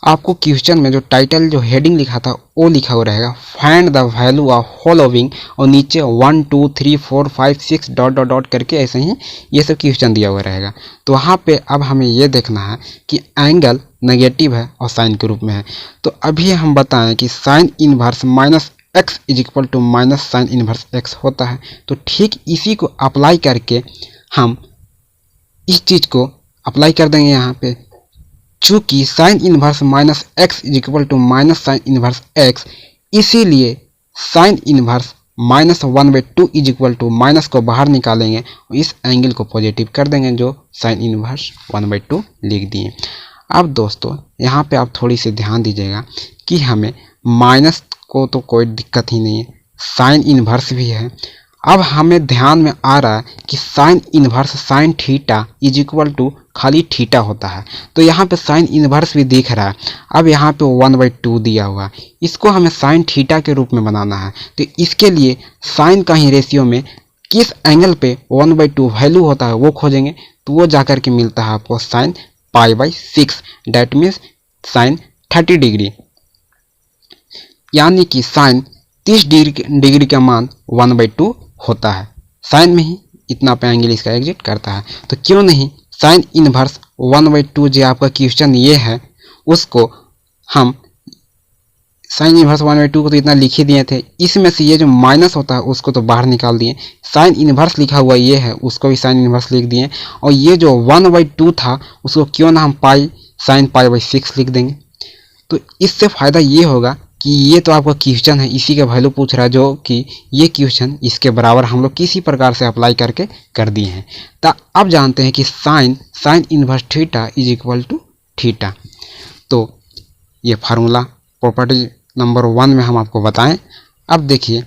आपको क्वेश्चन में जो टाइटल जो हेडिंग लिखा था वो लिखा हुआ रहेगा find the value of following, और नीचे 1 2 3 4 5 6 डॉट डॉट डॉट करके ऐसे ही ये सब क्वेश्चन दिया हुआ रहेगा। तो वहाँ पे अब हमें ये देखना है कि एंगल नेगेटिव है और साइन के रूप में है। तो अभी हम बताएं कि sine inverse minus x is equal to minus sine inverse x होता है। तो ठीक इसी को अप्लाई करके हम इस चीज़ को अप्लाई कर देंगे यहाँ पे। चूँकि sine inverse minus x is equal to minus sine inverse X, इसीलिए sine inverse minus 1/2 is equal to minus को बाहर निकालेंगे और इस एंगल को पॉजिटिव कर देंगे, जो साइन इनवर्स 1/2 लिख दिए। अब दोस्तों यहाँ पे आप थोड़ी सी ध्यान दीजिएगा कि हमें माइनस को तो कोई दिक्कत ही नहीं है, साइन इनवर्स भी है। अब हमें ध्यान में आ रहा है कि sine inverse sine theta is equal to खाली थीटा होता है। तो यहाँ पे साइन इनवर्स भी दिख रहा है। अब यहाँ पे 1/2 दिया हुआ है, इसको हमें साइन थीटा के रूप में बनाना है। तो इसके लिए साइन का ही रेशियो में किस एंगल पे 1/2 वैल्यू होता है वो खोजेंगे। तो वो जाकर के मिलता है आपको sine π/6, that means sine 30 degree, यानी कि साइन 30 डिग्री का मान 1/2 होता है। साइन में ही इतना पे एंगल इसका एग्जिट करता है। तो क्यों नहीं साइन इनवर्स 1/2 जो आपका क्वेश्चन ये है, उसको हम साइन इनवर्स 1/2 को तो इतना लिख ही दिए थे, इसमें से ये जो माइनस होता है उसको तो बाहर निकाल दिए। साइन इनवर्स लिखा हुआ ये है, उसको भी साइन इनवर्स लिख दिए, और ये जो 1/2 था उसको क्यों ना हम पाई साइन π/6 लिख देंगे। तो इससे फ़ायदा ये होगा कि ये तो आपका क्वेश्चन है, इसी का वैल्यू पूछ रहा है, जो कि ये क्वेश्चन इसके बराबर हम लोग किसी प्रकार से अप्लाई करके कर दिए हैं। तो अब जानते हैं कि sine inverse theta is equal to theta. तो ये फार्मूला प्रॉपर्टी नंबर 1 में हम आपको बताएं। अब देखिए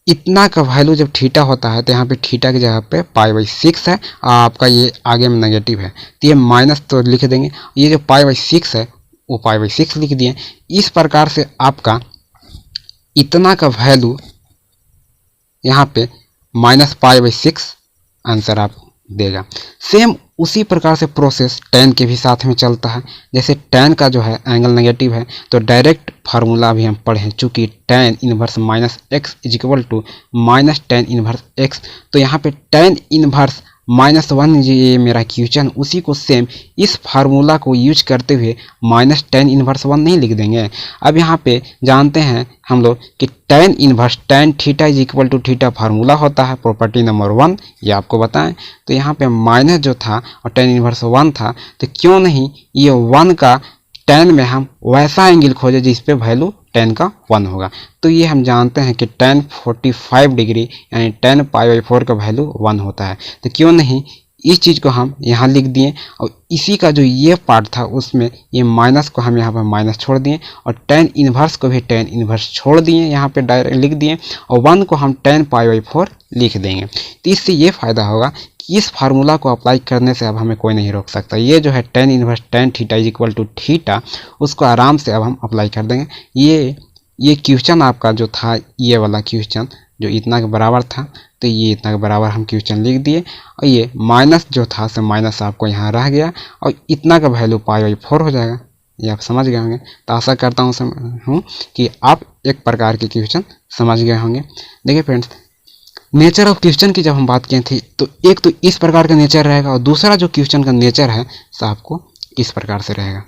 इतना का वैल्यू जब थीटा होता है तो यहाँ पे थीटा की जगह पे π/6 है, और आपका ये आगे में नेगेटिव है तो ये माइनस तो लिख देंगे, ये जो π/6 है वो π/6 लिख दिए। इस प्रकार से आपका इतना का वैल्यू यहाँ पे माइनस π/6 आंसर आप देगा। सेम उसी प्रकार से प्रोसेस tan के भी साथ में चलता है। जैसे tan का जो है एंगल नेगेटिव है तो डायरेक्ट फार्मूला भी हम पढ़ें, चूँकि tan inverse minus x is equal to minus tan inverse x. तो यहाँ पे tan इनवर्स -1 ये मेरा क्वेश्चन, उसी को सेम इस फार्मूला को यूज करते हुए माइनस tan इनवर्स 1 नहीं लिख देंगे। अब यहाँ पे जानते हैं हम लोग कि tan inverse tan theta is equal to theta formula होता है, प्रॉपर्टी नंबर 1 ये आपको बताएं। तो यहाँ पे माइनस जो था और tan इनवर्स 1 था, तो क्यों नहीं ये 1 का tan में हम वैसा एंगल खोजे जिस पे वैल्यू tan का 1 होगा। तो ये हम जानते हैं कि tan 45 डिग्री यानी tan π/4 का वैल्यू 1 होता है। तो क्यों नहीं इस चीज़ को हम यहाँ लिख दिए, और इसी का जो ये पार्ट था उसमें ये माइनस को हम यहाँ पर माइनस छोड़ दिए, और tan इनवर्स को भी tan इनवर्स छोड़ दिए, यहाँ पे डायरेक्ट लिख दिए, और 1 को हम tan π/4 लिख देंगे। तो इससे ये फ़ायदा होगा कि इस फार्मूला को अप्लाई करने से अब हमें कोई नहीं रोक सकता। ये जो है tan inverse tan theta is equal to theta, उसको आराम से अब हम अप्लाई कर देंगे। ये क्वेश्चन आपका जो था, ये वाला क्वेश्चन जो इतना के बराबर था, तो ये इतना के बराबर हम क्वेश्चन लिख दिए, और ये माइनस जो था से माइनस आपको यहाँ रह गया, और इतना का वैल्यू π/4 हो जाएगा। ये आप समझ गए होंगे। तो आशा करता हूँ कि आप एक प्रकार के क्वेश्चन समझ गए होंगे। देखिए फ्रेंड्स, नेचर ऑफ क्वेश्चन की जब हम बात किए थे, तो एक तो इस प्रकार का नेचर रहेगा, और दूसरा जो क्वेश्चन का नेचर है सो आपको इस प्रकार से रहेगा।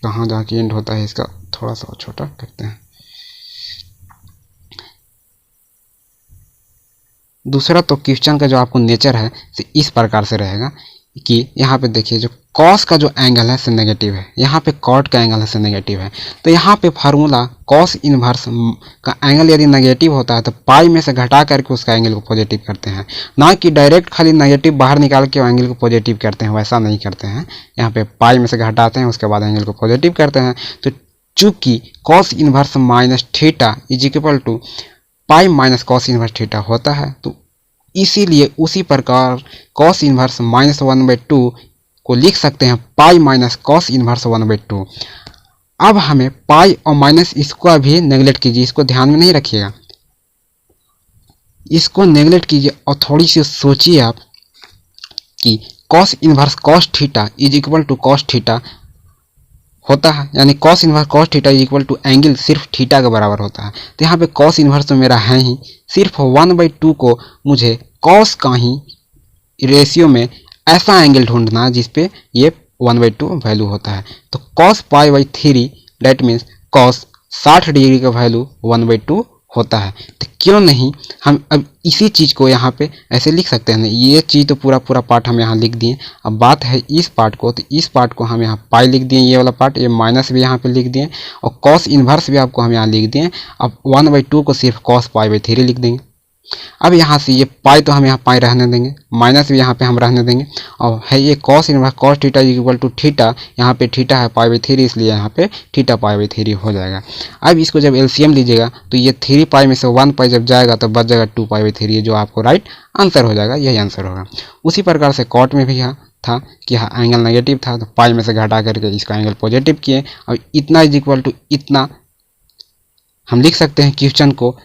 कहाँ जाके एंड होता है इसका, थोड़ा सा छोटा करते हैं। दूसरा तो क्वेश्चन का जो आपको नेचर है इस प्रकार से रहेगा कि यहाँ पे देखिए जो कॉस का जो एंगल है से नेगेटिव है, यहाँ पे कॉट का एंगल है से नेगेटिव है। तो यहाँ पे फार्मूला कॉस इनवर्स का एंगल यदि नेगेटिव होता है तो पाई में से घटा करके उसका एंगल को पॉजिटिव करते हैं, ना कि डायरेक्ट खाली नेगेटिव बाहर निकाल के एंगल को पॉजिटिव करते हैं, वैसा नहीं करते हैं। यहाँ पे पाई में से घटाते हैं, उसके बाद एंगल को पॉजिटिव करते हैं। तो चूँकि cos inverse minus theta is equal to pi minus cos inverse theta होता है, तो इसीलिए उसी प्रकार कॉस इनवर्स -1/2 को लिख सकते हैं पाई माइनस कॉस इनवर्स 1/2। अब हमें पाई और माइनस इसको भी नेगलेक्ट कीजिए, इसको ध्यान में नहीं रखिएगा, इसको नेगलेक्ट कीजिए और थोड़ी सी सोचिए आप कि cos inverse cos theta is equal to cos theta होता है, यानी cos inverse cos theta is equal to angle सिर्फ थीटा के बराबर होता है। तो यहाँ पे कॉस इनवर्स तो मेरा है ही, सिर्फ 1/2 को मुझे कॉस का ही रेशियो में ऐसा एंगल ढूंढना है जिसपे ये 1/2 वैल्यू होता है। तो cos π/3 that means cos 60 degree का वैल्यू 1/2 होता है। तो क्यों नहीं हम अब इसी चीज़ को यहाँ पे ऐसे लिख सकते हैं। ये चीज़ तो पूरा पार्ट हम यहाँ लिख दिए। अब बात है इस पार्ट को, तो इस पार्ट को हम यहाँ पाई लिख दिए, ये वाला पार्ट, ये माइनस भी यहाँ पे लिख दिए और cos इन्वर्स भी आपको हम यहाँ लिख दिए। अब 1/2 को सिर्फ cos π/3 लिख देंगे। अब यहाँ से ये पाई तो हम यहाँ पाई रहने देंगे, माइनस भी यहाँ पे हम रहने देंगे और है ये cos inverse cos theta equal to theta, यहाँ पे थीटा है π/3 इसलिए यहाँ पे थीटा π/3 हो जाएगा। अब इसको जब एलसीएम लीजिएगा तो ये 3 पाई में से 1 पाई जब जाएगा तो बच जाएगा 2 π/3, ये जो आपको राइट आंसर हो जाएगा, यही आंसर होगा। उसी प्रकार से कॉट में भी यहाँ था कि एंगल नेगेटिव था तो पाई में से घटा करके इसका एंगल पॉजिटिव किए और इतना इज इक्वल टू इतना हम लिख सकते हैं क्वेश्चन को।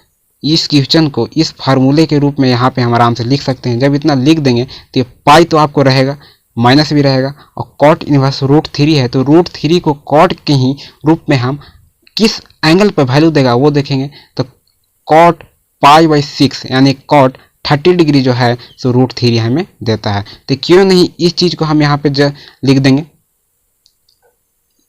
इस क्वेश्चन को इस फार्मूले के रूप में यहाँ पे हम आराम से लिख सकते हैं। जब इतना लिख देंगे तो ये पाई तो आपको रहेगा, माइनस भी रहेगा और कॉट इनवर्स √3 है तो √3 को कॉट के ही रूप में हम किस एंगल पर वैल्यू देगा वो देखेंगे। तो कॉट π/6 यानी कॉट 30 डिग्री जो है सो √3 हमें देता है। तो क्यों नहीं इस चीज़ को हम यहाँ पे लिख देंगे,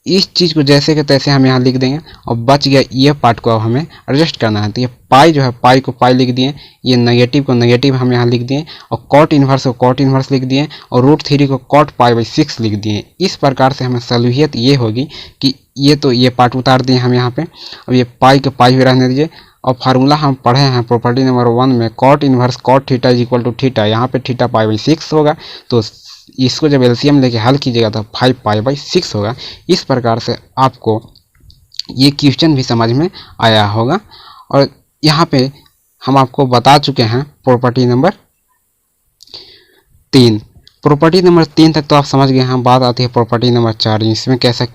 इस चीज़ को जैसे कि तैसे हम यहाँ लिख देंगे और बच गया ये पार्ट को अब हमें एडजस्ट करना है। तो ये पाई जो है पाई को पाई लिख दिए, ये नेगेटिव को नेगेटिव हम यहाँ लिख दिए और कॉट इन्वर्स को कॉट इन्वर्स लिख दिए और √3 को कॉट π/6 लिख दिए। इस प्रकार से हमें सलूहियत ये होगी कि ये तो ये पार्ट उतार दिए हम यहाँ पे, अब ये पाई के पाई भी रहने दीजिए और फार्मूला हम पढ़े हैं प्रॉपर्टी नंबर 1 में cot inverse cot theta is equal to theta, यहाँ पे थीटा π/6 होगा तो इसको जब एलसीएम लेके हल कीजिएगा तो 5 π/6 होगा। इस प्रकार से आपको ये क्वेश्चन भी समझ में आया होगा और यहाँ पे हम आपको बता चुके हैं प्रॉपर्टी नंबर 3। प्रॉपर्टी नंबर 3 तक तो आप समझ गए हैं। बात आती है प्रॉपर्टी नंबर 4, इसमें कैसा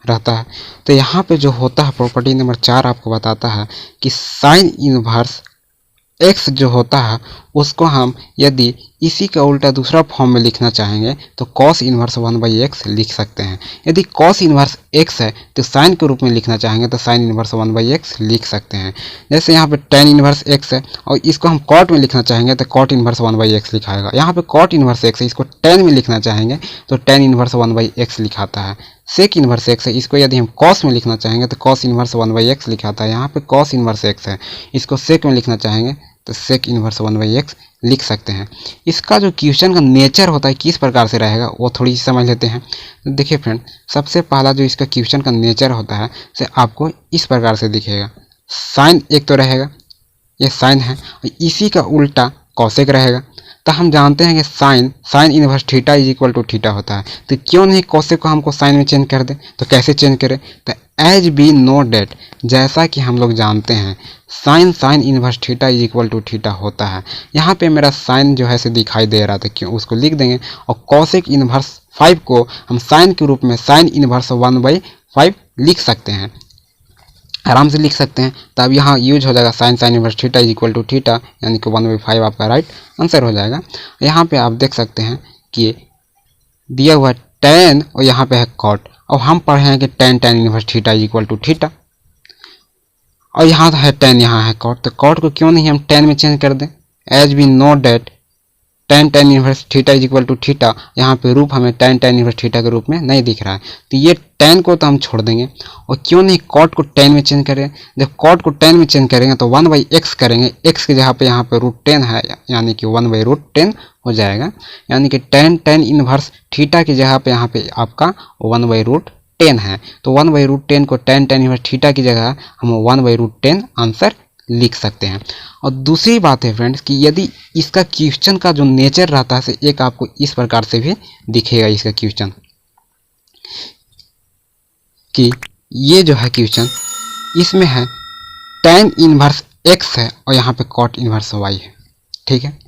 रहता है। तो यहाँ पे जो होता है प्रॉपर्टी नंबर 4 आपको बताता है कि साइन इनवर्स x जो होता है उसको हम यदि इसी का उल्टा दूसरा फॉर्म में लिखना चाहेंगे तो cos इनवर्स 1/x लिख सकते हैं। यदि cos इनवर्स x है तो साइन के रूप में लिखना चाहेंगे तो साइन इनवर्स 1/x लिख सकते हैं। जैसे यहाँ पे tan इनवर्स x है और इसको हम cot में लिखना चाहेंगे तो cot इनवर्स 1/x लिखाएगा। यहाँ पे cot इनवर्स x है, इसको tan में लिखना चाहेंगे तो tan इनवर्स 1/x लिखाता है। सेक इनवर्स x है, इसको यदि हम cos में लिखना चाहेंगे तो cos इनवर्स 1/x लिखाता है। यहाँ पे cos इनवर्स x है, इसको सेक में लिखना चाहेंगे तो सेक इनवर्स 1/x लिख सकते हैं। इसका जो क्वेश्चन का नेचर होता है किस प्रकार से रहेगा वो थोड़ी सी समझ लेते हैं। तो देखिए फ्रेंड, सबसे पहला जो इसका क्वेश्चन का नेचर होता है से आपको इस प्रकार से दिखेगा। साइन एक तो रहेगा, ये साइन है और इसी का उल्टा कॉसेक रहेगा। तो हम जानते हैं कि sine inverse theta is equal to theta होता है। तो क्यों नहीं कॉसेक को हमको साइन में चेंज कर दें। तो कैसे चेंज करें, तो एज बी नो डेट, जैसा कि हम लोग जानते हैं sine inverse theta is equal to theta होता है। यहाँ पे मेरा साइन जो है से दिखाई दे रहा था, क्यों उसको लिख देंगे और कॉसेक इनवर्स 5 को हम साइन के रूप में साइन इनवर्स 1/5 लिख सकते हैं, आराम से लिख सकते हैं। तब यहाँ यूज हो जाएगा sine inverse theta is equal to theta, यानी कि 1/5 आपका राइट आंसर हो जाएगा। यहाँ पे आप देख सकते हैं कि दिया हुआ tan और यहाँ पे है कॉट और हम पढ़े हैं कि tan inverse theta is equal to theta और यहाँ है tan, यहाँ है कॉट। तो कॉट को क्यों नहीं हम tan में चेंज कर दें। As we know that tan inverse theta is equal to theta, यहाँ पे रूप हमें tan इनवर्स थीटा के रूप में नहीं दिख रहा है तो ये tan को तो हम छोड़ देंगे और क्यों नहीं कॉट को tan में चेंज करें। जब कॉट को tan में चेंज करेंगे तो 1/x करेंगे, x के जगह पे यहाँ पे √10 है यानी कि 1/√10 हो जाएगा। यानी कि tan इनवर्स थीटा की जगह पे यहाँ पे आपका 1/√10 है तो 1/√10 को tan इनवर्स थीटा की जगह हम 1/√10 आंसर लिख सकते हैं। और दूसरी बात है फ्रेंड्स कि यदि इसका क्वेश्चन का जो नेचर रहता है एक आपको इस प्रकार से भी दिखेगा इसका क्वेश्चन कि ये जो है क्वेश्चन इसमें है tan इनवर्स x है और यहाँ पे cot इनवर्स y है, ठीक है।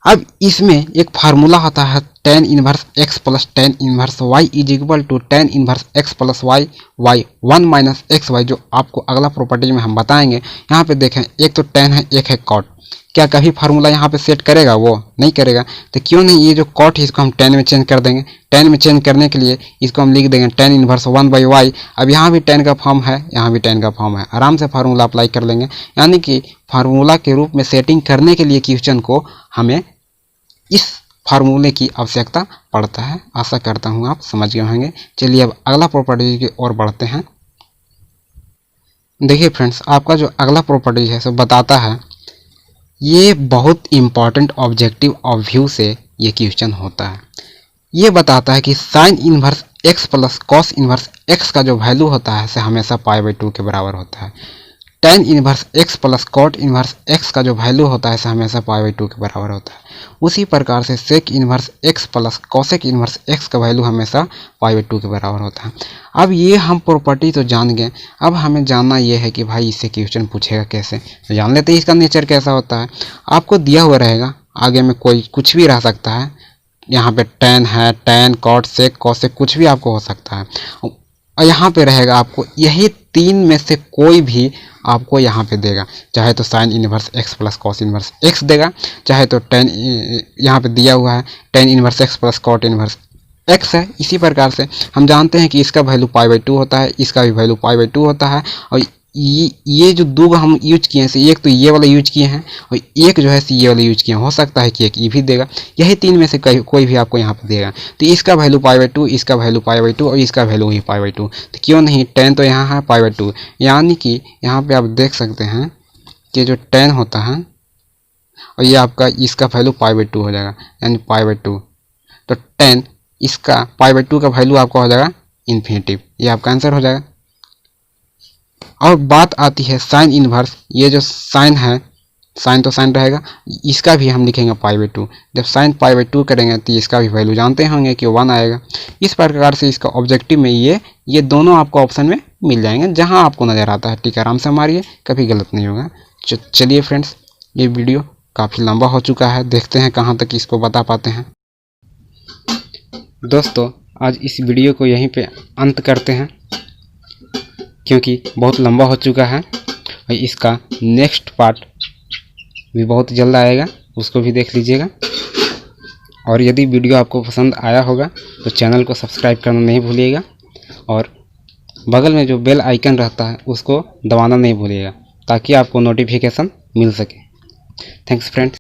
अब इसमें एक फार्मूला होता है tan inverse x plus tan inverse y is equal to tan inverse x plus y 1 minus xy, जो आपको अगला प्रॉपर्टी में हम बताएंगे। यहाँ पे देखें एक तो tan है एक है cot, क्या कभी फार्मूला यहाँ पे सेट करेगा, वो नहीं करेगा। तो क्यों नहीं ये जो cot है इसको हम tan में चेंज कर देंगे। tan में चेंज करने के लिए इसको हम लिख देंगे tan इनवर्स 1/y। अब यहाँ भी tan का फॉर्म है, यहाँ भी tan का फॉर्म है, आराम से फार्मूला अप्लाई कर लेंगे। यानी कि फार्मूला के रूप में सेटिंग करने के लिए क्वेश्चन को हमें इस फार्मूले की आवश्यकता पड़ता है। आशा करता हूँ आप समझ गए होंगे। चलिए अब अगला प्रॉपर्टीज की ओर बढ़ते हैं। देखिए फ्रेंड्स, आपका जो अगला प्रॉपर्टीज है सो बताता है, ये बहुत इम्पॉर्टेंट ऑब्जेक्टिव ऑफ व्यू से ये क्वेश्चन होता है। ये बताता है कि sine inverse x plus cos inverse x का जो वैल्यू होता है से हमेशा π/2 के बराबर होता है। Tan inverse x plus cot inverse x का जो वैल्यू होता है से हमेशा π/2 के बराबर होता है। उसी प्रकार से sec inverse x plus cosec inverse x का वैल्यू हमेशा π/2 के बराबर होता है। अब ये हम प्रॉपर्टी तो जान गए, अब हमें जानना ये है कि भाई इससे क्वेश्चन पूछेगा कैसे। तो जान लेते हैं इसका नेचर कैसा होता है। आपको दिया हुआ रहेगा, आगे में कोई कुछ भी रह सकता है। यहाँ पे टेन है, टेन कॉट सेक कॉसेक कुछ भी आपको हो सकता है। और यहाँ पे रहेगा आपको यही तीन में से कोई भी आपको यहाँ पे देगा। चाहे तो sine inverse x plus cos inverse x देगा, चाहे तो टेन यहाँ पे दिया हुआ है tan inverse x plus cot inverse x है। इसी प्रकार से हम जानते हैं कि इसका वैल्यू π/2 होता है, इसका भी वैल्यू π/2 होता है। और ये जो दो हम यूज किए हैं, एक तो ये वाला यूज किए हैं और एक जो है ये वाला यूज किए हैं। हो सकता है कि एक ये भी देगा, यही तीन में से कोई भी आपको यहाँ पे देगा। तो इसका वैल्यू π/2, इसका वैल्यू π/2 और इसका वैल्यू ही π/2। तो क्यों नहीं, 10 तो यहाँ है π/2, यानी कि यहाँ पे आप देख सकते हैं कि जो 10 होता है और ये आपका इसका वैल्यू π/2 हो जाएगा, यानी π/2। तो 10 इसका π/2 का वैल्यू आपका हो जाएगा इन्फिनिटिव। ये आपका आंसर हो जाएगा। और बात आती है साइन इन्वर्स, ये जो साइन है, साइन तो साइन रहेगा, इसका भी हम लिखेंगे π/2। जब साइन π/2 करेंगे तो इसका भी वैल्यू जानते होंगे कि 1 आएगा। इस प्रकार से इसका ऑब्जेक्टिव में ये दोनों आपको ऑप्शन में मिल जाएंगे, जहां आपको नज़र आता है। ठीक है, आराम से मारिए, कभी गलत नहीं होगा। चलिए फ्रेंड्स, ये वीडियो काफ़ी लंबा हो चुका है, देखते हैं कहाँ तक इसको बता पाते हैं। दोस्तों, आज इस वीडियो को यहीं पे अंत करते हैं, क्योंकि बहुत लंबा हो चुका है और इसका नेक्स्ट पार्ट भी बहुत जल्द आएगा, उसको भी देख लीजिएगा। और यदि वीडियो आपको पसंद आया होगा तो चैनल को सब्सक्राइब करना नहीं भूलिएगा और बगल में जो बेल आइकन रहता है उसको दबाना नहीं भूलिएगा, ताकि आपको नोटिफिकेशन मिल सके। Thanks friends.